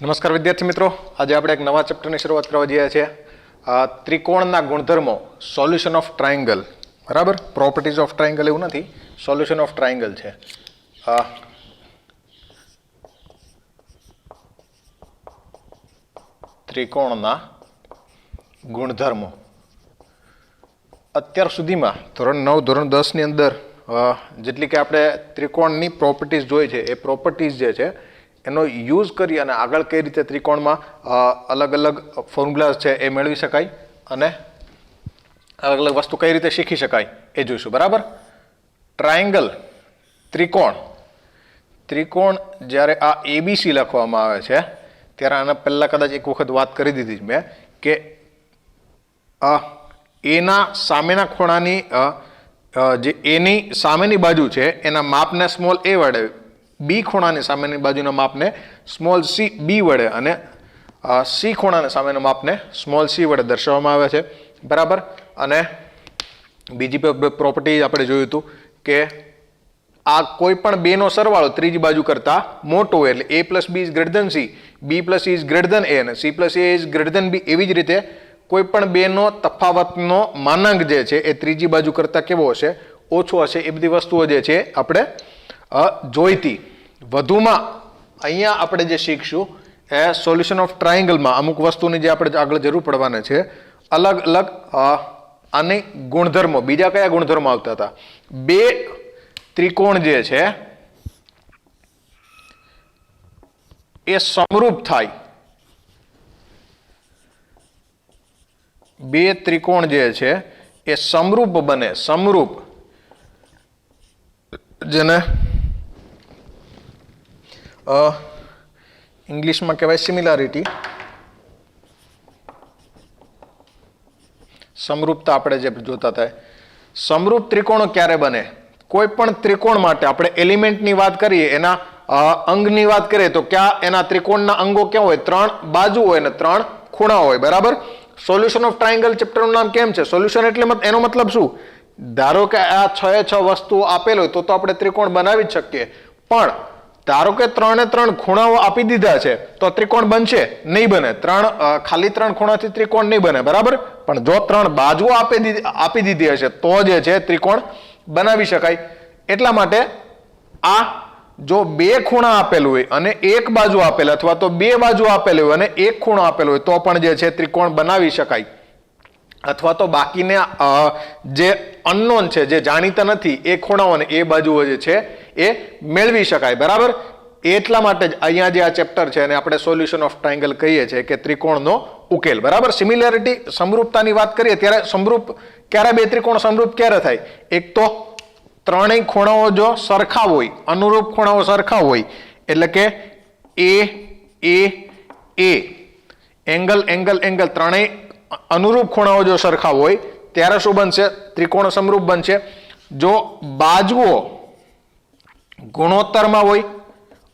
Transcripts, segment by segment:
નમસ્કાર વિદ્યાર્થી મિત્રો, આજે આપણે એક નવા ચેપ્ટરની શરૂઆત કરવા જઈએ છીએ. ત્રિકોણના ગુણધર્મો, સોલ્યુશન ઓફ ટ્રાયંગલ. બરાબર, પ્રોપર્ટીઝ ઓફ ટ્રાયંગલ એવું નથી, સોલ્યુશન ઓફ ટ્રાયંગલ છે. ત્રિકોણના ગુણધર્મો. અત્યાર સુધીમાં ધોરણ 9 ધોરણ 10 ની અંદર જેટલી કે આપણે ત્રિકોણની પ્રોપર્ટીઝ જોઈ છે, એ પ્રોપર્ટીઝ જે છે એનો યુઝ કરી અને આગળ કઈ રીતે ત્રિકોણમાં અલગ અલગ ફોર્મ્યુલાઝ છે એ મેળવી શકાય અને અલગ અલગ વસ્તુ કઈ રીતે શીખી શકાય એ જોઈશું. બરાબર, ટ્રાયંગલ, ત્રિકોણ જ્યારે આ ABC લખવામાં આવે છે ત્યારે આના પહેલા કદાચ એક વખત વાત કરી દીધી મેં કે એના સામેના ખૂણાની જે એની સામેની બાજુ છે એના માપને સ્મોલ a વડે, બી ખૂણાની સામેની બાજુના માપને સ્મોલ c b વડે અને સી ખૂણાના સામેના માપને સ્મોલ c વડે દર્શાવવામાં આવે છે. બરાબર, અને બીજી પ્રોપર્ટી આપણે જોયું હતું કે આ કોઈ પણ બેનો સરવાળો ત્રીજી બાજુ કરતા મોટો હોય એટલે a plus B is greater than C, B plus is greater than a અને C plus A is greater than B. એવી જ રીતે કોઈ પણ બેનો તફાવતનો માનાંક જે છે એ ત્રીજી બાજુ કરતા કેવો હશે, ઓછો હશે. એ બધી વસ્તુઓ જે છે આપણે જોઈતી. વધુમાં અહીંયા આપણે જે શીખશું એ સોલ્યુશન ઓફ ટ્રાયંગલમાં અમુક વસ્તુની જે આપણે આગળ જરૂર પડવાના છે, અલગ અલગ આની ગુણધર્મો. બીજા કયા ગુણધર્મો આવતા હતા? બે ત્રિકોણ જે છે એ સમરૂપ થાય. બે ત્રિકોણ જે છે એ સમરૂપ બને. સમરૂપ, જેને ઇંગ્લિશમાં કહેવાય સિમિલારિટી. સમરૂપતા આપણે જે જોતા હતા. સમરૂપ ત્રિકોણો ક્યારે બને? કોઈ પણ ત્રિકોણ માટે આપણે એલિમેન્ટની વાત કરીએ, એના અંગની વાત કરીએ તો ક્યાં એના ત્રિકોણના અંગો ક્યાં હોય? ત્રણ બાજુ હોય ને ત્રણ ખૂણા હોય. બરાબર, સોલ્યુશન ઓફ ટ્રાયંગલ ચેપ્ટરનું નામ કેમ છે? સોલ્યુશન એટલે એનો મતલબ શું? ધારો કે આ 6 વસ્તુઓ આપેલ હોય તો આપણે ત્રિકોણ બનાવી જ શકીએ, પણ ધારો કે 3 ખૂણાઓ આપી દીધા છે તો ત્રિકોણ બનશે? નહીં બને. ખાલી 3 ખૂણાથી ત્રિકોણ નહીં બને. બરાબર, પણ જો 3 બાજુઓ આપી દીધી હશે તો જે છે ત્રિકોણ બનાવી શકાય. એટલા માટે આ જો 2 ખૂણા આપેલું હોય અને એક બાજુ આપેલ, અથવા તો 2 બાજુ આપેલી હોય અને એક ખૂણો આપેલો હોય તો પણ જે છે ત્રિકોણ બનાવી શકાય. અથવા તો બાકીને જે અનનોન છે, જે જાણીતા નથી, એ ખૂણાઓ અને એ બાજુઓ જે છે એ મેળવી શકાય. બરાબર, એટલા માટે જ અહીંયા જે આ ચેપ્ટર છે એને આપણે સોલ્યુશન ઓફ ટ્રાયંગલ કહીએ છીએ કે ત્રિકોણનો ઉકેલ. બરાબર, સિમિલરિટી, સમરૂપતાની વાત કરીએ ત્યારે સમરૂપ ક્યારે, બે ત્રિકોણ સમરૂપ ક્યારે થાય? એક તો ત્રણેય ખૂણાઓ જો સરખા હોય, અનુરૂપ ખૂણાઓ સરખા હોય, એટલે કે એ એંગલ ત્રણેય અનુરૂપ ખૂણાઓ જો સરખા હોય ત્યારે શું બનશે? ત્રિકોણ સમરૂપ બનશે. જો બાજુઓ ગુણોત્તરમાં હોય,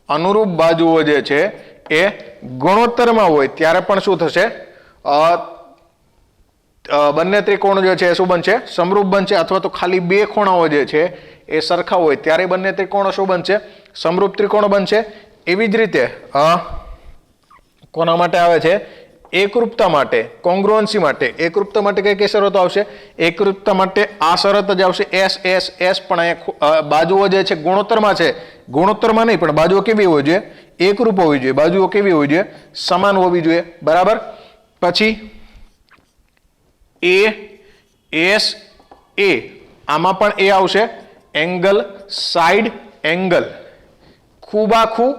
અનુરૂપ બાજુઓ જે છે એ ગુણોત્તરમાં હોય ત્યારે પણ શું થશે? બંને ત્રિકોણો જે છે એ શું બનશે? સમરૂપ બનશે. અથવા તો ખાલી 2 ખૂણાઓ જે છે એ સરખા હોય ત્યારે બંને ત્રિકોણો શું બનશે? સમરૂપ ત્રિકોણો બનશે. એવી જ રીતે કોના માટે આવે છે? એકરૂપતા માટે, કોંગ્રુઅન્સી માટે. એકરૂપતા માટે કઈ કઈ શરતો આવશે? એકરૂપતા માટે આ શરત જ આવશે, એસ. પણ અહીંયા બાજુઓ જે છે ગુણોત્તરમાં છે, ગુણોત્તરમાં નહીં પણ બાજુઓ કેવી હોવી જોઈએ? એકરૂપ હોવી જોઈએ. બાજુઓ કેવી હોવી જોઈએ? સમાન હોવી જોઈએ. બરાબર, પછી એ આમાં પણ એ આવશે. એંગલ, સાઈડ એંગલ, ખૂબાખૂ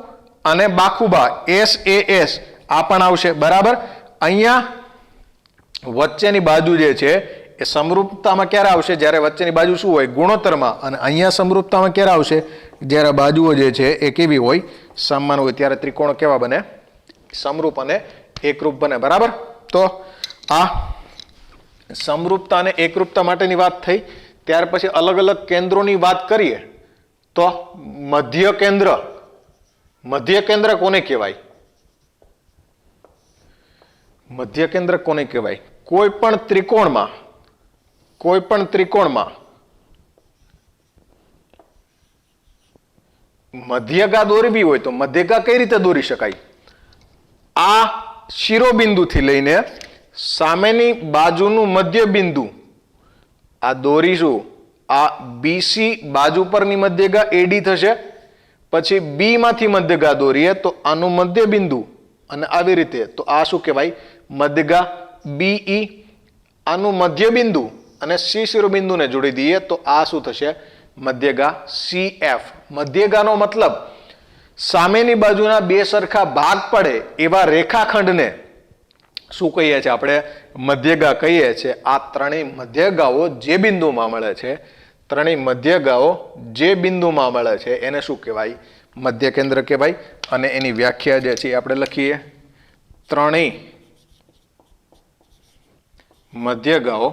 અને બાખુબા, એસ આ પણ આવશે. બરાબર, અહીંયા વચ્ચેની બાજુ જે છે એ સમરૂપતામાં ક્યારે આવશે? જ્યારે વચ્ચેની બાજુ શું હોય? ગુણોત્તરમાં. અને અહીંયા સમરૂપતામાં ક્યારે આવશે? જ્યારે બાજુઓ જે છે એ કેવી હોય? સમાન હોય. ત્યારે ત્રિકોણો કેવા બને? સમરૂપ અને એકરૂપ બને. બરાબર, તો આ સમરૂપતા અને એકરૂપતા માટેની વાત થઈ. ત્યાર પછી અલગ અલગ કેન્દ્રોની વાત કરીએ તો મધ્ય કેન્દ્ર કોને કહેવાય? મધ્ય કેન્દ્ર કોને કહેવાય? કોઈ પણ ત્રિકોણમાં મધ્યગા દોરવી હોય તો મધ્યગા કઈ રીતે દોરી શકાય? આ શિરોબિંદુથી લઈને સામેની બાજુનું મધ્ય બિંદુ આ દોરીશું. આ બીસી બાજુ પરની મધ્યગા એડી થશે. પછી બી માંથી મધ્યગા દોરીએ તો આનું મધ્ય બિંદુ અને આવી રીતે, તો આ શું કહેવાય? મધ્યગા બીઈ. આનું મધ્ય બિંદુ અને સી શિરોબિંદુને જોડી દઈએ તો આ શું થશે? મધ્યગા CF. મધ્યગાનો મતલબ સામેની બાજુના બે સરખા ભાગ પડે એવા રેખાખંડને શું કહીએ છીએ આપણે? મધ્યગા કહીએ છીએ. આ ત્રણેય મધ્યગાઓ જે બિંદુમાં મળે છે, ત્રણેય મધ્યગાઓ જે બિંદુમાં મળે છે એને શું કહેવાય? મધ્ય કેન્દ્ર કહેવાય. અને એની વ્યાખ્યા જે છે આપણે લખીએ. ત્રણેય મધ્યગાઓ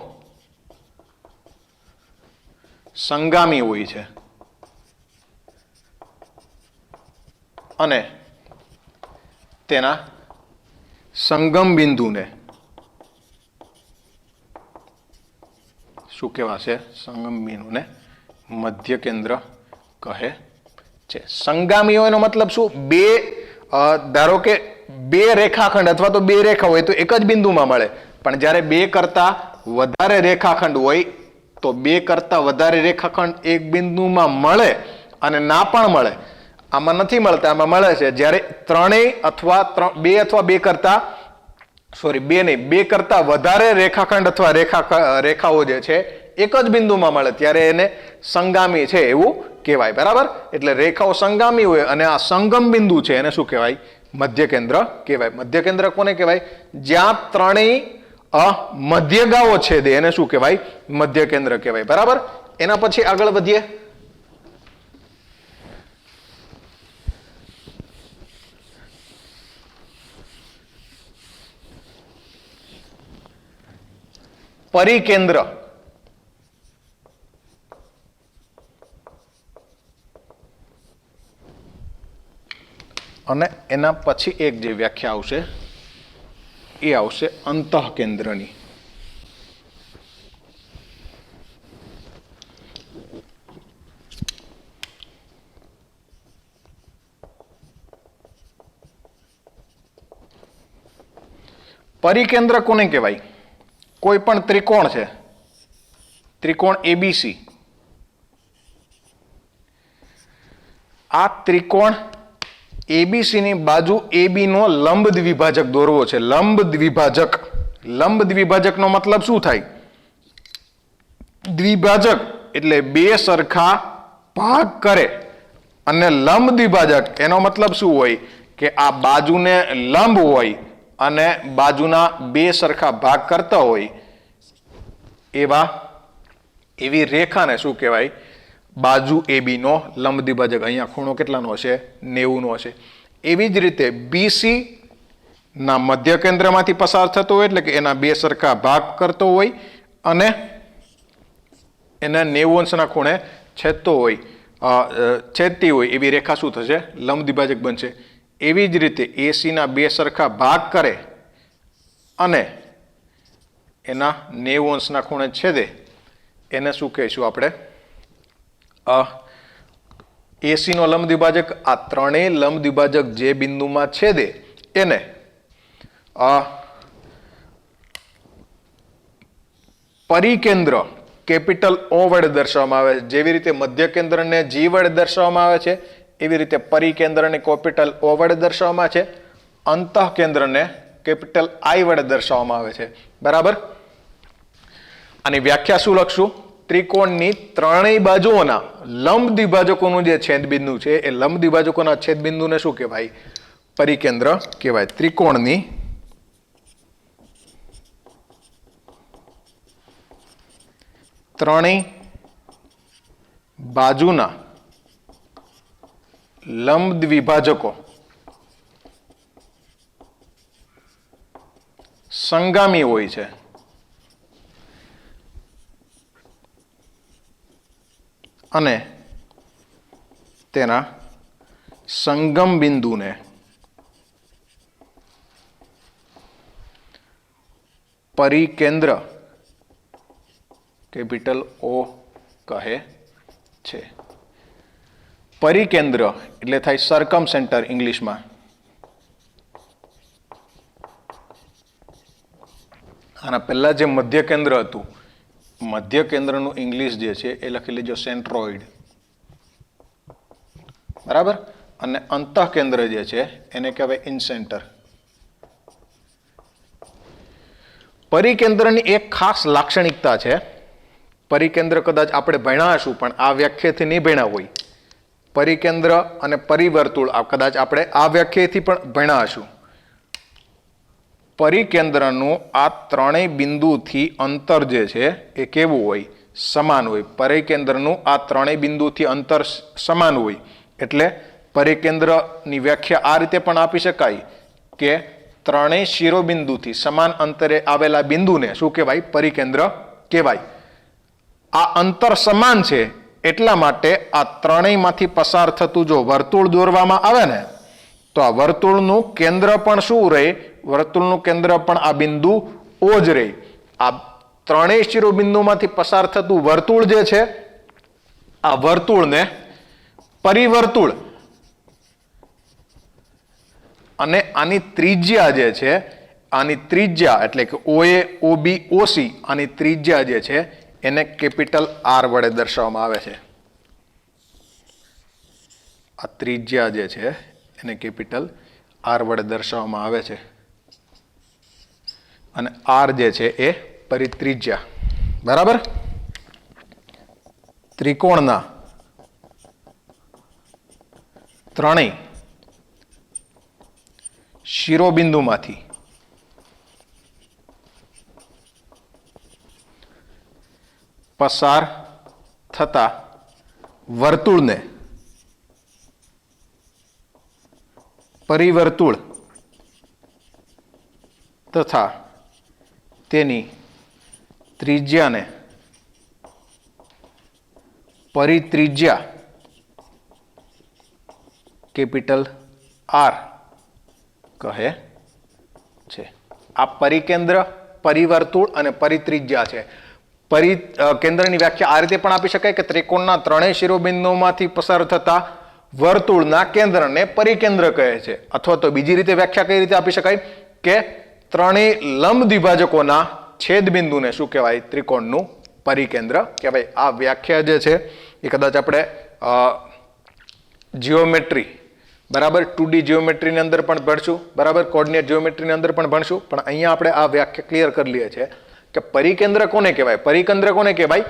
સંગામી હોય છે અને તેના સંગમ બિંદુને શું કહેવાશે? સંગમ બિંદુને મધ્ય કેન્દ્ર કહે છે. સંગામીઓ એનો મતલબ શું? બે ધારો કે બે રેખાખંડ અથવા તો બે રેખા હોય તો એક જ બિંદુમાં મળે, પણ જ્યારે બે કરતા વધારે રેખાખંડ હોય તો બે કરતા વધારે રેખાખંડ એક બિંદુમાં મળે અને ના પણ મળે. આમાં નથી મળતા, આમાં મળે છે. જ્યારે ત્રણેય અથવા બે કરતા બે કરતા વધારે રેખાખંડ અથવા રેખાઓ જે છે એક જ બિંદુમાં મળે ત્યારે એને સંગામી છે એવું કહેવાય. બરાબર? એટલે રેખાઓ સંગામી હોય અને આ સંગમ બિંદુ છે એને શું કહેવાય? મધ્ય કેન્દ્ર કહેવાય. મધ્ય કેન્દ્ર કોને કહેવાય? જ્યાં ત્રણેય મધ્યગાઓ છેદે એને શું કહેવાય? મધ્ય કેન્દ્ર કહેવાય. બરાબર? એના પછી આગળ વધીએ. પરિકેન્દ્ર. અને એના પછી એક જે વ્યાખ્યા આવશે એ આવશે અંતઃકેન્દ્રની. પરિકેન્દ્ર કોને કહેવાય? કોઈ પણ ત્રિકોણ છે, ત્રિકોણ એબીસી. આ ત્રિકોણ એબીસી ની બાજુ AB નો લંબ દ્વિભાજક દોરવો છે. લંબ દ્વિભાજક. લંબ દ્વિભાજક નો મતલબ શું થાય? દ્વિભાજક એટલે બે સરખા ભાગ કરે. અને લંબ દ્વિભાજક એનો મતલબ શું હોય? કે આ બાજુને લંબ હોય અને બાજુના બે સરખા ભાગ કરતા હોય એવી રેખાને શું કહેવાય? બાજુ AB નો લંબ દ્વિભાજક. અહીંયા ખૂણો કેટલાનો હશે? 90 નો હશે. એવી જ રીતે BC ના મધ્ય કેન્દ્રમાંથી પસાર થતો હોય એટલે કે એના બે સરખા ભાગ કરતો હોય અને એના 90 અંશના ખૂણે છેદતી હોય એવી રેખા શું થશે? લંબ દ્વિભાજક બનશે. એવી જ રીતે AC ના બે સરખા ભાગ કરે અને એના 90 અંશના ખૂણે છેદે એને શું કહીશું આપણે? AC નો લંબ દ્વિભાજક. આ ત્રણેય લંબ દ્વિભાજક જે બિંદુમાં છેદે એને પરિકેન્દ્ર કેપિટલ O વડે દર્શાવવામાં આવે છે. જેવી રીતે મધ્ય કેન્દ્રને G વડે દર્શાવવામાં આવે છે એવી રીતે પરિકેન્દ્રને કેપિટલ O વડે દર્શાવવામાં આવે છે. અંતઃકેન્દ્રને કેપિટલ I વડે દર્શાવવામાં આવે છે. બરાબર? આની વ્યાખ્યા શું લખશું? ત્રિકોણની ત્રણેય બાજુઓના લંબ દ્વિભાજકોનું જે છેદબિંદુ છે એ લંબ દ્વિભાજકોના છેદબિંદુને શું કહેવાય? પરિકેન્દ્ર કહેવાય. ત્રિકોણની ત્રણેય બાજુના લંબ દ્વિભાજકો સંગામી હોય છે અને તેના સંગમ બિંદુને પરિકેન્દ્ર કેપિટલ O કહે છે. પરિકેન્દ્ર એટલે થાય સરકમ સેન્ટર ઇંગ્લિશમાં. આના પહેલા જે મધ્ય કેન્દ્ર હતું, મધ્ય કેન્દ્રનું ઇંગ્લિશ જે છે એ લખી લેજો સેન્ટ્રોઇડ, બરાબર. અને અંતઃ કેન્દ્ર જે છે એને કહેવાય ઇન્સેન્ટર. પરિકેન્દ્રની એક ખાસ લાક્ષણિકતા છે. પરિકેન્દ્ર કદાચ આપણે ભણ્યા હશું પણ આ વ્યાખ્યાથી નહીં ભણ્યા હોય. પરિકેન્દ્ર અને પરિવર્તુળ કદાચ આપણે આ વ્યાખ્યાથી પણ ભણ્યા હશું. પરિકેન્દ્રનું આ ત્રણેય બિંદુથી અંતર જે છે એ કેવું હોય? સમાન હોય. પરિકેન્દ્રનું આ ત્રણેય બિંદુથી અંતર સમાન હોય એટલે પરિકેન્દ્રની વ્યાખ્યા આ રીતે પણ આપી શકાય કે ત્રણેય શિરોબિંદુથી સમાન અંતરે આવેલા બિંદુને શું કહેવાય? પરિકેન્દ્ર કહેવાય. આ અંતર સમાન છે એટલા માટે આ ત્રણેયમાંથી પસાર થતું જો વર્તુળ દોરવામાં આવે ને તો આ વર્તુળનું કેન્દ્ર પણ શું રહે? વર્તુળનું કેન્દ્ર પણ આ બિંદુ O જ રહે. આ ત્રણેય શિરોબિંદુમાંથી પસાર થતું વર્તુળ જે છે આ વર્તુળને પરિવર્તુળ અને આની ત્રિજ્યા જે છે, આની ત્રિજ્યા એટલે કે OA, OB, OC આની ત્રિજ્યા જે છે એને કેપિટલ R વડે દર્શાવવામાં આવે છે. આ ત્રિજ્યા જે છે એને કેપિટલ R વડે દર્શાવવામાં આવે છે અને R જે છે એ પરિત્રિજ્યા, બરાબર. ત્રિકોણના ત્રણેય શિરોબિંદુમાંથી પસાર થતા વર્તુળને પરિવર્તુળ તથા તેની ત્રિજ્યાને પરિત્રિજ્યા કેપિટલ R કહે છે. આ પરિકેન્દ્ર, પરિવર્તુળ અને પરિત્રિજ્યા છે. કેન્દ્રની વ્યાખ્યા આ રીતે પણ આપી શકાય કે ત્રિકોણના ત્રણેય શિરોબિંદુઓમાંથી પસાર થતા વર્તુળના કેન્દ્રને પરિકેન્દ્ર કહે છે. અથવા તો બીજી રીતે વ્યાખ્યા કઈ રીતે આપી શકાય કે ત્રણેય લંબ દ્વિભાજકોના છેદબિંદુને શું કહેવાય? ત્રિકોણનું પરિકેન્દ્ર કહેવાય. આ વ્યાખ્યા જે છે એ કદાચ આપણે જીઓમેટ્રી, બરાબર, 2D જીઓમેટ્રીની અંદર પણ ભણશું, બરાબર, કોર્ડિનેટ જીઓમેટ્રીની અંદર પણ ભણશું. પણ અહીંયા આપણે આ વ્યાખ્યા ક્લિયર કરી લઈએ છીએ કે પરિકેન્દ્ર કોને કહેવાય? પરિકેન્દ્ર કોને કહેવાય?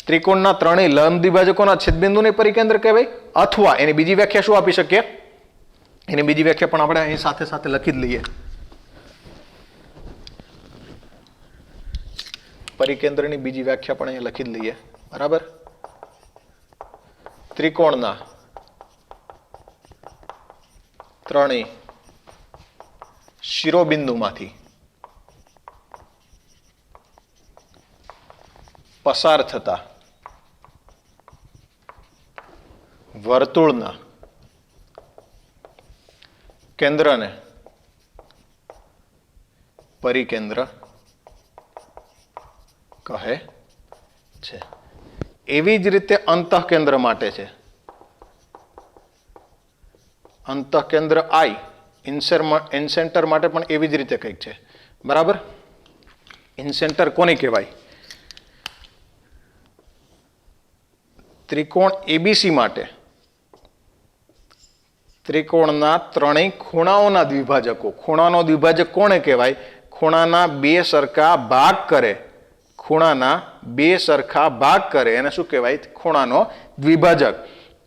ત્રિકોણના ત્રણેય લંબ દ્વિભાજકોના છેદબિંદુને પરિકેન્દ્ર કહેવાય. અથવા એની બીજી વ્યાખ્યા શું આપી શકીએ? એની બીજી વ્યાખ્યા પણ આપણે અહીં સાથે સાથે લખી જ લઈએ. પરિકેન્દ્રની બીજી વ્યાખ્યા પણ અહીંયા લખી જ લઈએ, બરાબર. ત્રિકોણના ત્રણેય શિરોબિંદુમાંથી પસાર થતા વર્તુળના કેન્દ્રને પરિકેન્દ્ર કહે છે. એવી જ રીતે અંતઃકેન્દ્ર માટે છે. અંતઃકેન્દ્ર I ઇન્સેન્ટર માટે પણ એવી જ રીતે કંઈક છે, બરાબર. ઇન્સેન્ટર કોને કહેવાય? ત્રિકોણ ABC માટે ત્રિકોણના ત્રણેય ખૂણાઓના દ્વિભાજકો. ખૂણાનો દ્વિભાજક કોને કહેવાય? ખૂણાના બે સરખા ભાગ કરે, ખૂણાના બે સરખા ભાગ કરે એને શું કહેવાય? ખૂણાનો દ્વિભાજક.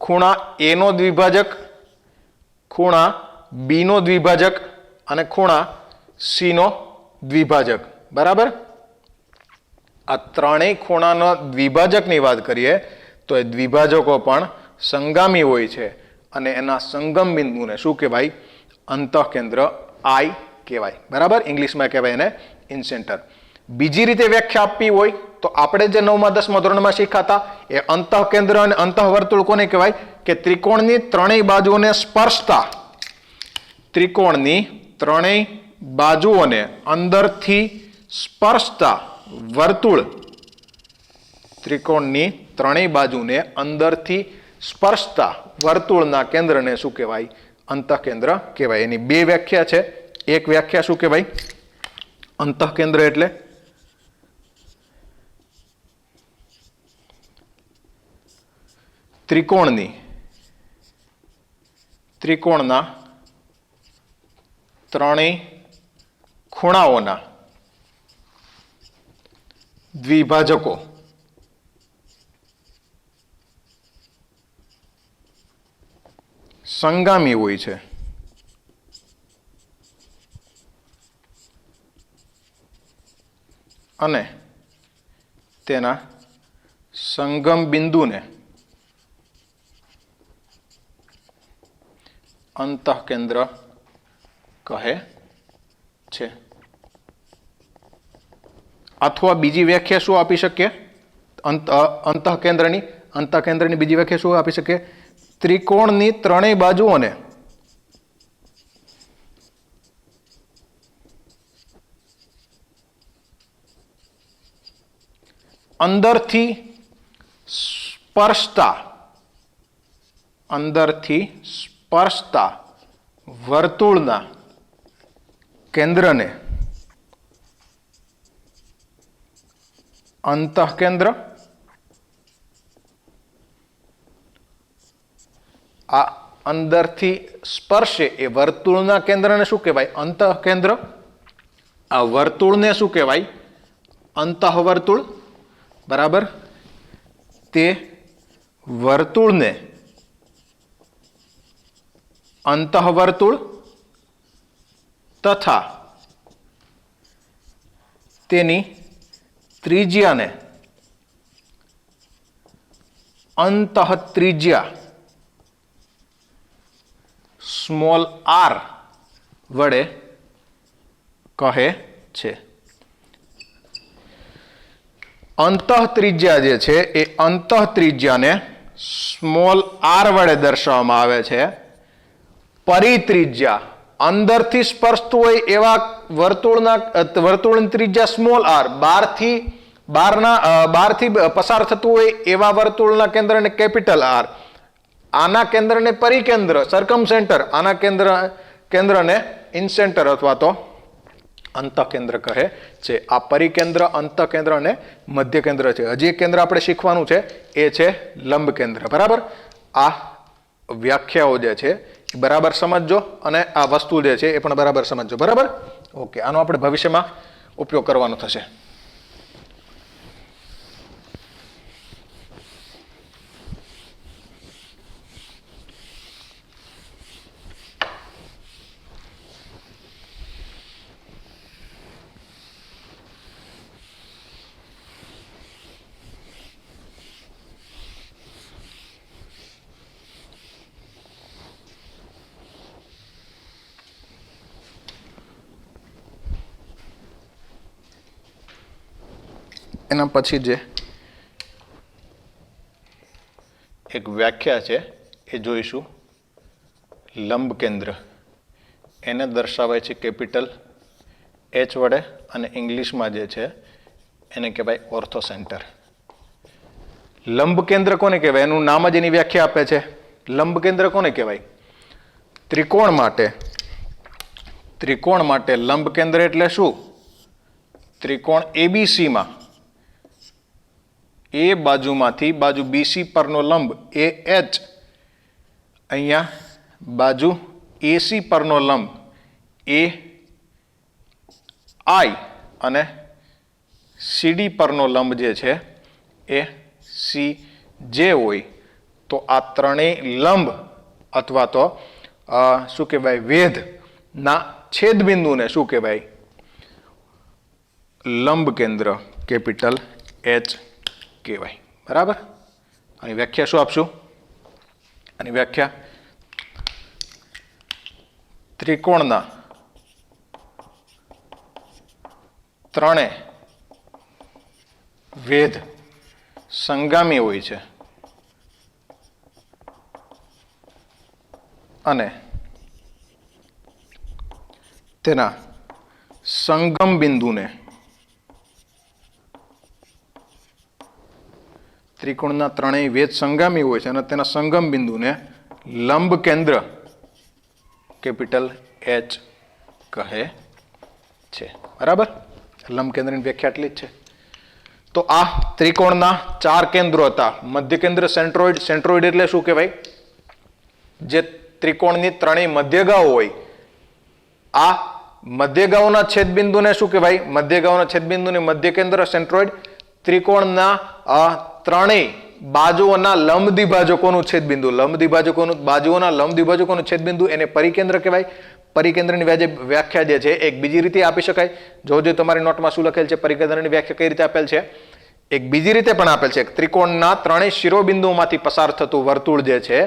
ખૂણા A નો દ્વિભાજક, ખૂણા B નો દ્વિભાજક અને ખૂણા C નો દ્વિભાજક, બરાબર. આ ત્રણેય ખૂણાનો દ્વિભાજકની વાત કરીએ તો એ દ્વિભાજકો પણ સંગામી હોય છે અને એના સંગમ બિંદુને શું કહેવાય? અંતઃકેન્દ્ર I કહેવાય, બરાબર. ઇંગ્લિશમાં કહેવાય એને ઇન્સેન્ટર. બીજી રીતે વ્યાખ્યા આપવી હોય તો આપણે જે 9મા 10મા ધોરણમાં શીખાતા એ અંતઃકેન્દ્ર અને અંતઃવર્તુળ કોને કહેવાય? કે ત્રિકોણની ત્રણેય બાજુઓને સ્પર્શતા, ત્રિકોણની ત્રણેય બાજુઓને અંદરથી સ્પર્શતા વર્તુળ, ત્રિકોણની ત્રણેય બાજુને અંદરથી સ્પર્શતા વર્તુળના કેન્દ્રને શું કહેવાય? અંતઃકેન્દ્ર કહેવાય. એની બે વ્યાખ્યા છે. એક વ્યાખ્યા શું કહેવાય? અંતઃકેન્દ્ર એટલે ત્રિકોણના ત્રણેય ખૂણાઓના દ્વિભાજકો સંગામી હોય છે અને તેના સંગમ બિંદુને અંતઃકેન્દ્ર કહે છે. અથવા બીજી વ્યાખ્યા શું આપી શકીએ અંતઃકેન્દ્રની બીજી વ્યાખ્યા શું આપી શકીએ? ત્રિકોણની ત્રણેય બાજુઓને અંદરથી સ્પર્શતા વર્તુળના કેન્દ્રને અંતઃકેન્દ્ર, આ અંદરથી સ્પર્શે એ વર્તુળના કેન્દ્રને શું કહેવાય? અંતઃકેન્દ્ર. આ વર્તુળને શું કહેવાય? અંતઃવર્તુળ. બરાબર. તે વર્તુળને અંતઃવર્તુળ તથા તેની ત્રિજ્યાને અંતઃત્રિજ્યા સ્મોલ આર વડે કહે છે. અંતઃત્રિજ્યા જે છે એ અંતઃત્રિજ્યાને સ્મોલ આર વડે દર્શાવવામાં આવે છે. પરિત્રિજ્યા અંદરથી સ્પર્શતું હોય એવા વર્તુળની ત્રિજ્યા સ્મોલ આર, બહારથી પસાર થતું હોય એવા વર્તુળના કેન્દ્રને કેપિટલ આર, આના કેન્દ્રને પરિકેન્દ્ર સરકમ સેન્ટર, આના કેન્દ્રને ઇનસેન્ટર અથવા તો અંતઃકેન્દ્ર કહે છે. આ પરિકેન્દ્ર, અંતઃકેન્દ્ર અને મધ્યકેન્દ્ર છે. હજી એક કેન્દ્ર આપણે શીખવાનું છે, એ છે લંબ કેન્દ્ર. બરાબર. આ વ્યાખ્યાઓ જે છે એ બરાબર સમજજો અને આ વસ્તુ જે છે એ પણ બરાબર સમજજો. બરાબર. ઓકે, આનો આપણે ભવિષ્યમાં ઉપયોગ કરવાનો થશે. એના પછી જે એક વ્યાખ્યા છે એ જોઈશું. લંબ કેન્દ્ર એને દર્શાવાય છે કેપિટલ એચ વડે અને ઇંગ્લિશમાં જે છે એને કહેવાય ઓર્થો સેન્ટર. લંબ કેન્દ્ર કોને કહેવાય? એનું નામ જ એની વ્યાખ્યા આપે છે. લંબ કેન્દ્ર કોને કહેવાય? ત્રિકોણ માટે લંબ કેન્દ્ર એટલે શું? ત્રિકોણ એબીસીમાં એ બાજુમાંથી બાજુ બીસી પરનો લંબ એ એચ, અહીંયા બાજુ એસી પરનો લંબ એ આઈ અને સીડી પરનો લંબ જે છે એ સી જે હોય તો આ ત્રણેય લંબ અથવા તો શું કહેવાય વેધના છેદબિંદુને શું કહેવાય? લંબ કેન્દ્ર કેપિટલ એચ કહેવાય. બરાબર. આની વ્યાખ્યા શું આપશું? આની વ્યાખ્યા ત્રિકોણના ત્રણે વેધ સંગામી હોય છે અને તેના સંગમ બિંદુને ત્રિકોણના ત્રણેય વેધ સંગામી હોય છે અને તેના સંગમ બિંદુને લંબ કેન્દ્ર કેપિટલ એચ કહે છે. બરાબર. લંબ કેન્દ્રની વ્યાખ્યા એટલી જ છે. તો આ ત્રિકોણના 4 કેન્દ્રો હતા. મધ્ય કેન્દ્ર સેન્ટ્રોઇડ. સેન્ટ્રોઇડ એટલે શું કહેવાય? જે ત્રિકોણની ત્રણેય મધ્યગાઓ હોય, આ મધ્યગાઓના છેદબિંદુને શું કહેવાય? મધ્યગાઓના છેદબિંદુને મધ્ય કેન્દ્ર સેન્ટ્રોઇડ. ત્રિકોણના ત્રણેય બાજુઓના લંબ દ્વિભાજકોનું છેદબિંદુ, બાજુઓના લંબ દ્વિભાજકોનું છેદબિંદુ એને પરિકેન્દ્ર કહેવાય. પરિકેન્દ્રની વ્યાખ્યા જે છે એક બીજી રીતે આપી શકાય. જો તમારી નોટમાં શું લખેલ છે, પરિકેન્દ્રની વ્યાખ્યા કઈ રીતે આપેલ છે? એક બીજી રીતે પણ આપેલ છે. ત્રિકોણના ત્રણેય શિરોબિંદુઓમાંથી પસાર થતું વર્તુળ જે છે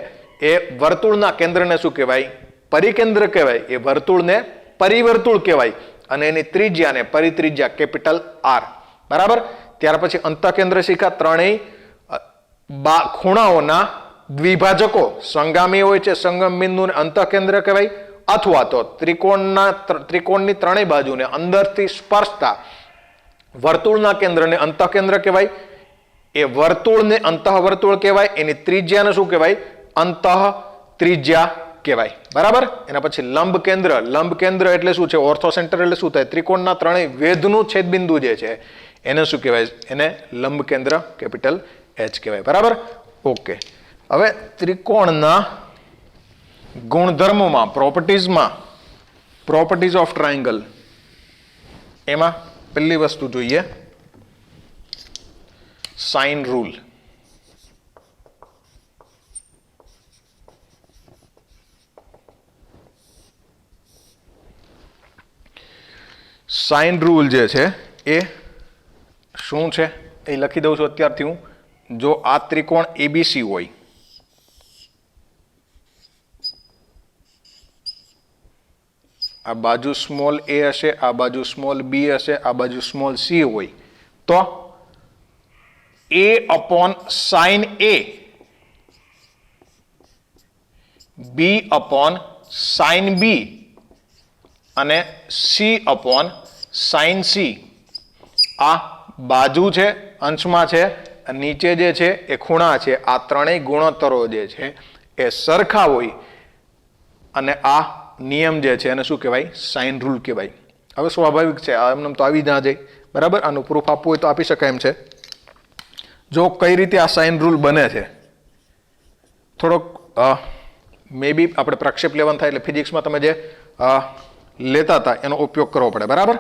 એ વર્તુળના કેન્દ્રને શું કહેવાય? પરિકેન્દ્ર કહેવાય. એ વર્તુળને પરિવર્તુળ કહેવાય અને એની ત્રિજ્યાને પરિત્રિજ્યા કેપિટલ R. બરાબર. ત્યાર પછી અંતઃકેન્દ્ર શિખા ત્રણેય ખૂણાઓના દ્વિભાજકો સંગામી હોય છે. સંગમ બિંદુને અંતઃકેન્દ્ર કહેવાય. અથવા તો ત્રિકોણની ત્રણેય બાજુને અંદરથી સ્પર્શતા વર્તુળના કેન્દ્રને અંતઃકેન્દ્ર કહેવાય. એ વર્તુળને અંતઃવર્તુળ કહેવાય. એની ત્રિજ્યાને શું કહેવાય? અંતઃત્રિજ્યા કહેવાય. બરાબર. એના પછી લંબ કેન્દ્ર. લંબ કેન્દ્ર એટલે શું છે? ઓર્થોસેન્ટર એટલે શું થાય? ત્રિકોણના ત્રણેય વેધનું છેદબિંદુ જે છે એને શું કહેવાય? એને લંબ કેન્દ્ર કેપિટલ H કહેવાય. બરાબર. ઓકે. હવે ત્રિકોણના ગુણધર્મોમાં, પ્રોપર્ટીઝ ઓફ ટ્રાયંગલ, એમાં પહેલી વસ્તુ જોઈએ સાઇન રૂલ. સાઇન રૂલ જે છે એ શું છે એ લખી દઉં છું અત્યારથી હું. જો આ ત્રિકોણ ABC હોય, આ બાજુ સ્મોલ a હશે, આ બાજુ સ્મોલ b હશે, આ બાજુ સ્મોલ c હોય, તો a upon sin a, b upon sin b અને c upon sin c. આ બાજુ છે, અંશમાં છે, નીચે જે છે એ ખૂણા છે. આ ત્રણેય ગુણોત્તરો જે છે એ સરખા હોય અને આ નિયમ જે છે એને શું કહેવાય? સાઇન રૂલ કહેવાય. હવે સ્વાભાવિક છે, એમને તો આવી ના જાય. બરાબર. આનું પ્રૂફ આપવું હોય તો આપી શકાય એમ છે. જો કઈ રીતે આ સાઇન રૂલ બને છે, થોડોક મે બી આપણે પ્રક્ષેપ લેવાનું થાય એટલે ફિઝિક્સમાં તમે જે લેતા હતા એનો ઉપયોગ કરવો પડે. બરાબર.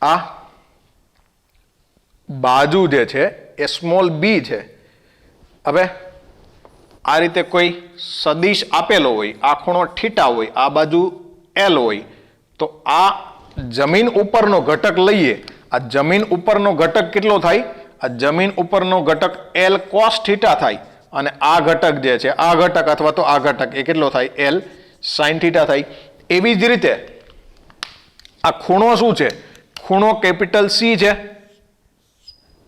આ બાજુ જે છે એ સ્મોલ બી છે. હવે આ રીતે કોઈ સદિશ આપેલો હોય, આ ખૂણો થીટા હોય, આ બાજુ L હોય, તો આ જમીન ઉપરનો ઘટક લઈએ. આ જમીન ઉપરનો ઘટક કેટલો થાય? આ જમીન ઉપરનો ઘટક L cos થીટા થાય અને આ ઘટક જે છે, આ ઘટક અથવા તો આ ઘટક એ કેટલો થાય? L sin થીટા થાય. એવી જ રીતે આ ખૂણો શું છે? ખૂણો કેપિટલ C છે.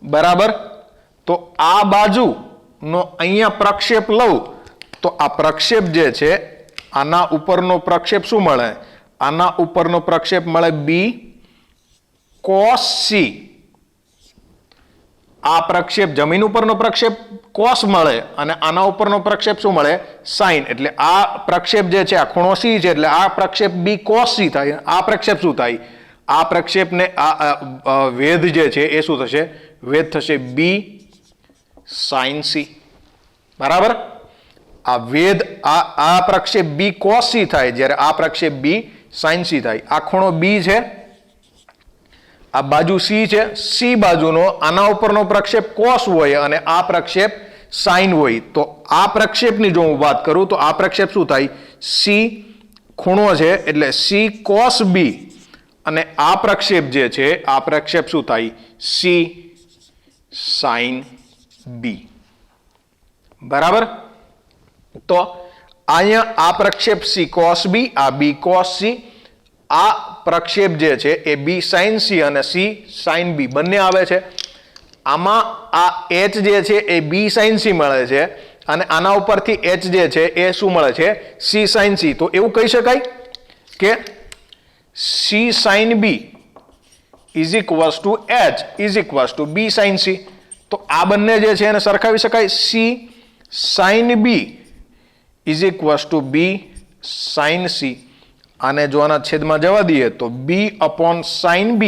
બરાબર. તો આ બાજુનો અહીંયા પ્રક્ષેપ લઉં તો આ પ્રક્ષેપ જે છે, આના ઉપરનો પ્રક્ષેપ શું મળે? આના ઉપરનો પ્રક્ષેપ મળે B cos C. આ પ્રક્ષેપ જમીન ઉપરનો પ્રક્ષેપ cos મળે અને આના ઉપરનો પ્રક્ષેપ શું મળે? sin. એટલે આ પ્રક્ષેપ જે છે, આ ખૂણો C છે એટલે આ પ્રક્ષેપ B cos C થાય. આ પ્રક્ષેપ શું થાય? આ પ્રક્ષેપને આ વેધ જે છે એ શું થશે? વેધ થશે B sin C. બરાબર. આ વેધ આ પ્રક્ષેપ B cos C થાય જ્યારે આ પ્રક્ષેપ B sin C થાય. આ ખૂણો B છે, આ બાજુ C છે. C બાજુનો આના ઉપરનો પ્રક્ષેપ cos હોય અને આ પ્રક્ષેપ sin હોય. તો આ પ્રક્ષેપની જો હું વાત કરું તો આ પ્રક્ષેપ શું થાય? C ખૂણો છે એટલે C cos B અને આ પ્રક્ષેપ જે છે આ પ્રક્ષેપ શું થાય? C sin B. બરાબર. તો અહીંયા આ પ્રક્ષેપ C cos B, આ B cos C, આ પ્રક્ષેપ જે છે એ B sin C અને C sin B બંને આવે છે. આમાં આ H જે છે એ B sin C મળે છે અને આના ઉપરથી H જે છે એ શું મળે છે? C sin C. તો એવું કહી શકાય કે C sin B is equals to H is equals to B sin C. તો આ બંને જે છે એને સરખાવી શકાય. C sin B is equals to B sin C. આને જો આના છેદમાં જવા દઈએ તો b upon sign b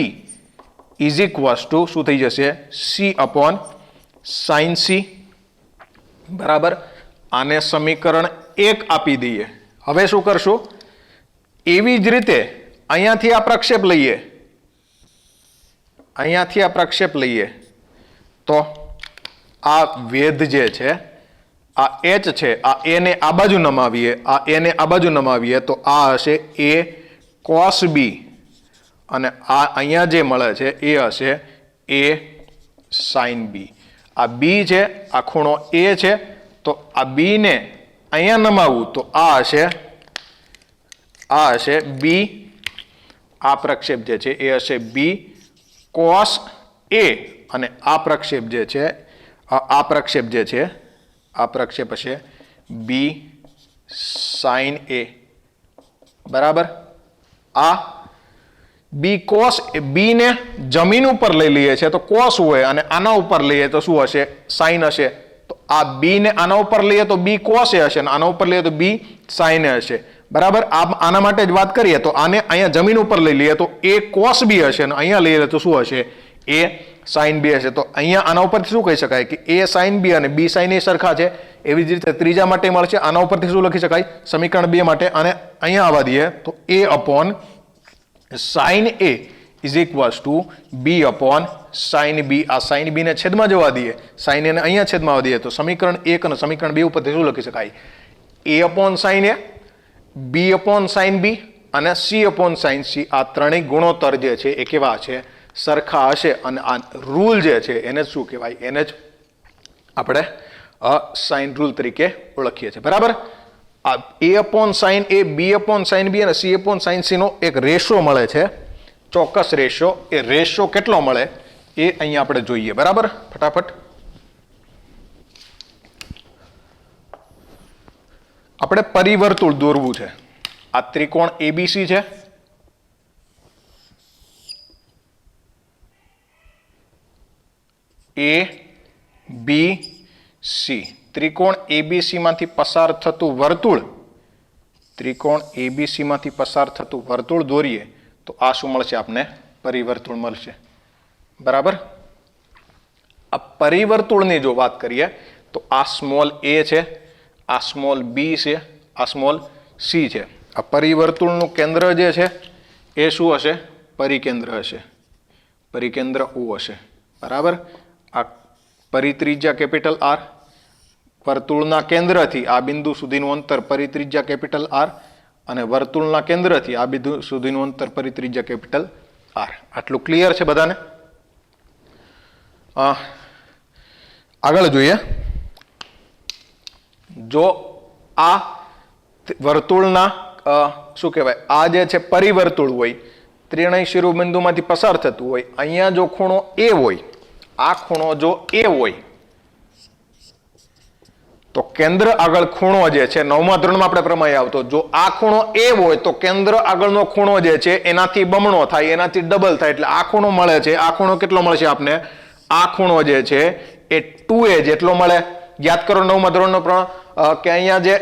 is equals two શું થઈ જશે c અપોન સાઇન c બરાબર. આને સમીકરણ 1 આપી દઈએ. હવે શું કરશું એવી જ રીતે અહીંયાથી આ પ્રક્ષેપ લઈએ, અહીંયાથી આ પ્રક્ષેપ લઈએ તો આ વેધ જે છે આ h છે, આ a ને આ બાજુ નમાવીએ, આ a ને આ બાજુ નમાવીએ તો આ હશે a cos b અને આ અહીંયા જે મળે છે એ હશે a sin b. આ b છે, આ ખૂણો a છે તો આ b ને અહીંયા નમાવું તો આ હશે b, આ પ્રક્ષેપ જે છે એ હશે b cos a અને આ પ્રક્ષેપ જે છે આ પ્રક્ષેપ હશે b sin a બરાબર. આ b cos b ને જમીન ઉપર લઈ લઈએ છે તો cos હોય અને આના ઉપર લઈએ તો શું હશે sin હશે. તો આ b ને આના ઉપર લઈએ તો b cos a હશે અને આના ઉપર લઈએ તો b sin a હશે બરાબર. આના માટે જ વાત કરીએ તો આને અહીંયા જમીન ઉપર લઈ લઈએ તો a cos b હશે અને અહીંયા લઈએ તો શું હશે a sin b હશે. તો અહીંયા આના ઉપરથી શું કહી શકાય કે a sin b અને b sin a સરખા છે. એવી જ રીતે ત્રીજા માટે મળશે આના ઉપરથી શું લખી શકાય સમીકરણ 2 માટે અને અહીંયા આવવા દઈએ તો a upon sin a is equals two b upon sin b. આ sin b ને છેદમાં જવા દઈએ, sin a ને અહીંયા છેદમાં આવવા દઈએ તો સમીકરણ 1 અને સમીકરણ 2 ઉપરથી શું લખી શકાય a upon sin a, b upon sin b અને c અપોન sin c. આ ત્રણેય ગુણોત્તર જે છે એ કેવા છે સરખા હશે અને આ રૂલ જે છે એને શું કહેવાય એને જ આપણે સાઇન રૂલ તરીકે ઓળખીએ છીએ બરાબર. આ a upon sin a, b upon sin b અને c અપોન sin c નો એક રેશિયો મળે છે, ચોક્કસ રેશિયો. એ રેશિયો કેટલો મળે એ અહીંયા આપણે જોઈએ બરાબર. ફટાફટ આપણે પરિવર્તુળ દોરવું છે. આ ત્રિકોણ ABC છે, A B C. ત્રિકોણ ABC માંથી પસાર થતું વર્તુળ, ત્રિકોણ ABC માંથી પસાર થતું વર્તુળ દોરીએ તો આ શું મળશે આપને પરિવર્તુળ મળશે બરાબર. આ પરિવર્તુળની જો વાત કરીએ તો આ સ્મોલ a છે, આ સ્મોલ b છે, આ સ્મોલ c છે. આ પરિવર્તુળનું કેન્દ્ર જે છે એ શું હશે પરિકેન્દ્ર હશે, પરિકેન્દ્ર O હશે બરાબર. આ પરિત્રિજ્યા કેપિટલ R, વર્તુળના કેન્દ્રથી આ બિંદુ સુધીનું અંતર પરિત્રિજ્યા કેપિટલ R અને વર્તુળના કેન્દ્રથી આ બિંદુ સુધીનું અંતર પરિત્રિજ્યા કેપિટલ R. આટલું ક્લિયર છે બધાને? આગળ જોઈએ. જો આ વર્તુળના શું કહેવાય આ જે છે પરિવર્તુળ હોય, ત્રણેય શિરોબિંદુમાંથી પસાર થતું હોય, અહીંયા જો ખૂણો A હોય, આ ખૂણો જો A હોય તો કેન્દ્ર આગળ ખૂણો જે છે 9મા ધોરણમાં આપણે પ્રમેય આવતો, જો આ ખૂણો A હોય તો કેન્દ્ર આગળનો ખૂણો જે છે એનાથી બમણો થાય, એનાથી ડબલ થાય, એટલે આ ખૂણો મળે છે. આ ખૂણો કેટલો મળશે આપને? આ ખૂણો જે છે એ 2A જેટલો મળે. યાદ કરો 9મા ધોરણનો કે અહીંયા જે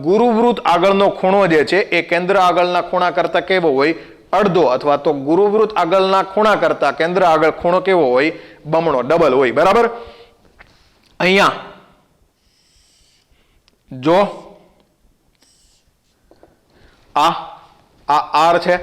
ગુરુવૃત્ત આગળનો ખૂણો જે છે એ કેન્દ્ર આગળના ખૂણા કરતા કેવો હોય? અડધો, અથવા તો ગુરુવૃત્ત આગળના ખૂણા કરતા કેન્દ્ર આગળ ખૂણો કેવો હોય? બમણો, ડબલ હોય બરાબર. અહીંયા જો આ R છે,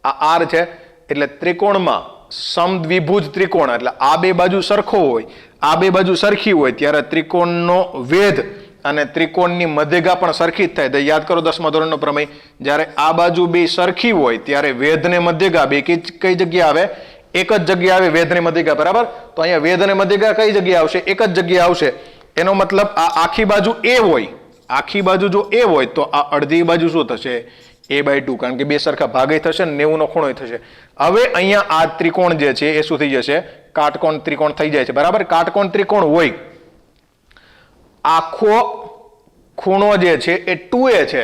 આ R છે એટલે ત્રિકોણમાં સમદ્વિભુજ ત્રિકોણ એટલે આ બે બાજુ સરખો હોય, આ બે બાજુ સરખી હોય ત્યારે ત્રિકોણનો વેધ અને ત્રિકોણની મધ્યગા પણ સરખી જ થાય. તો યાદ કરો 10મા ધોરણનો પ્રમેય, જ્યારે આ બાજુ બે સરખી હોય ત્યારે વેધ ને મધ્યગા બે કઈ જગ્યા આવે? એક જ જગ્યા આવે વેધ ને મધ્યગા બરાબર. તો અહીંયા વેધ અને મધ્યગા કઈ જગ્યાએ આવશે? એક જ જગ્યાએ આવશે. એનો મતલબ આ આખી બાજુ A હોય, આખી બાજુ જો A હોય તો આ અડધી બાજુ શું થશે? A/2, કારણ કે બે સરખા ભાગે થશે ને 90નો ખૂણો થશે. હવે અહીંયા આ ત્રિકોણ જે છે એ શું થઈ જશે? કાટકોણ ત્રિકોણ થઈ જાય છે બરાબર. કાટકોણ ત્રિકોણ હોય, આખો ખૂણો જે છે એ 2A છે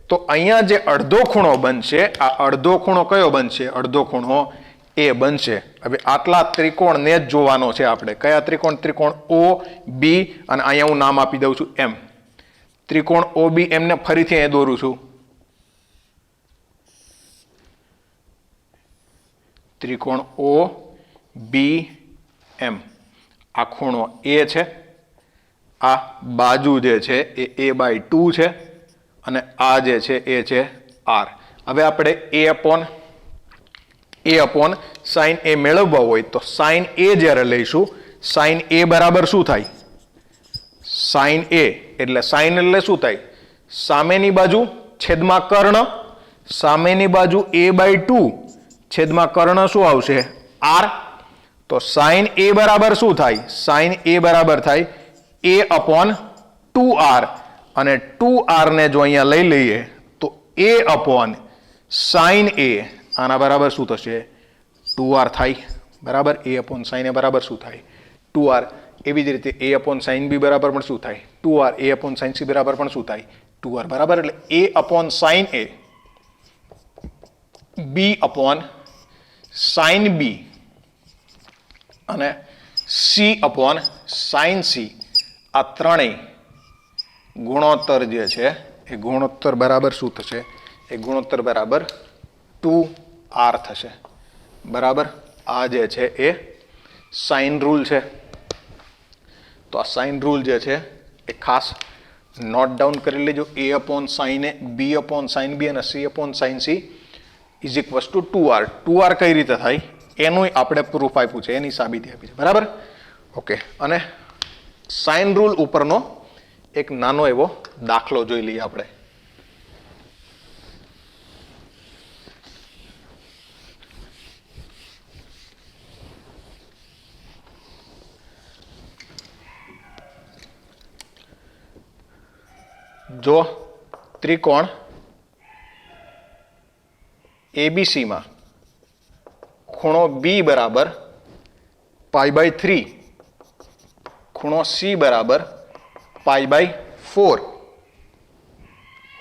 તો અહીંયા જે અડધો ખૂણો બનશે, આ અડધો ખૂણો કયો બનશે? અડધો ખૂણો A બનશે. હવે આટલા ત્રિકોણને જ જોવાનો છે આપણે. કયા ત્રિકોણ? ત્રિકોણ OB અને અહીંયા હું નામ આપી દઉં છું M. ત્રિકોણ OB એમને ફરીથી અહીંયા દોરું છું. ત્રિકોણ ઓ બી એમ, આ ખૂણો એ છે, આ બાજુ જે છે એ a/2 છે, અને આ જે છે એ છે r. હવે આપણે a અપોન સાઇન એ મેળવવા હોય તો સાઇન એ જ્યારે લઈશું, સાઇન એ બરાબર શું થાય? સાઇન એ એટલે સાઇન એટલે શું થાય? સામેની બાજુ છેદમાં કર્ણ, સામેની બાજુ a/2 છેદમાં કર્ણ શું આવશે? r. તો સાઇન એ બરાબર શું થાય? સાઇન એ બરાબર થાય a અપોન 2r, અને 2r ને જો અહીંયા લઈ લઈએ તો a અપોન સાઇન એ આના બરાબર શું થશે? 2r થાય. બરાબર, a અપોન સાઇન એ બરાબર શું થાય? 2r. એવી જ રીતે a અપોન સાઇન બી બરાબર પણ શું થાય? 2r. a upon sine C બરાબર પણ શું થાય? 2r. બરાબર, એટલે a upon sine A, b upon sine B અને c અપોન સાઇન સી, આ ત્રણેય ગુણોત્તર જે છે એ ગુણોત્તર બરાબર શું થશે? એ ગુણોત્તર બરાબર 2r થશે. બરાબર, આ જે છે એ સાઇન રૂલ છે. તો આ સાઇન રૂલ જે છે એ ખાસ નોટ ડાઉન કરી લેજો. a upon sine A, b upon sine B અને c upon sine C is equals to 2r. 2r કઈ રીતે થાય એનું આપણે પ્રૂફ આપ્યું છે, એની સાબિતી આપી છે. બરાબર, ઓકે. અને સાઇન રૂલ ઉપરનો એક નાનો એવો દાખલો જોઈ લઈએ આપણે. જો ત્રિકોણ એબીસી માં ખૂણો બી બરાબર π/3, ખૂણો સી બરાબર π/4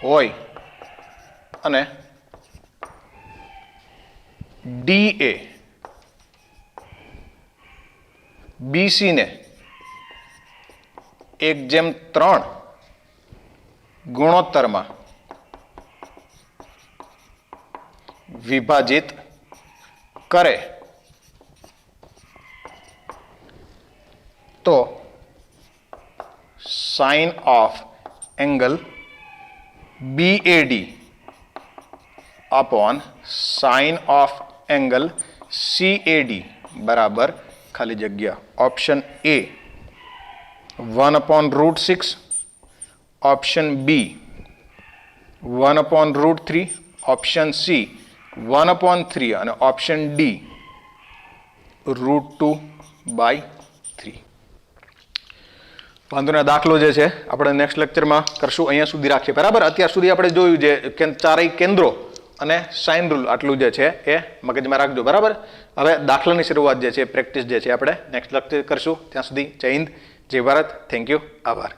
હોય અને ડીએ બીસી ને 1/3 ગુણોત્તરમાં વિભાજિત કરે તો sine of angle BAD upon sine of angle CAD बराबर खाली जगह option A 1/√6, option B 1/√3, option C 1/3 અને ઓપ્શન ડી √2/3. વાંધોના દાખલો જે છે આપણે નેક્સ્ટ લેક્ચરમાં કરશું. અહીંયા સુધી રાખીએ. બરાબર, અત્યાર સુધી આપણે જોયું છે ચારેય કેન્દ્રો અને સાઇન રૂલ, આટલું જે છે એ મગજમાં રાખજો. બરાબર, હવે દાખલાની શરૂઆત જે છે, પ્રેક્ટિસ જે છે આપણે નેક્સ્ટ લેક્ચર કરશું. ત્યાં સુધી જય હિન્દ, જય ભારત. થેન્ક યુ, આભાર.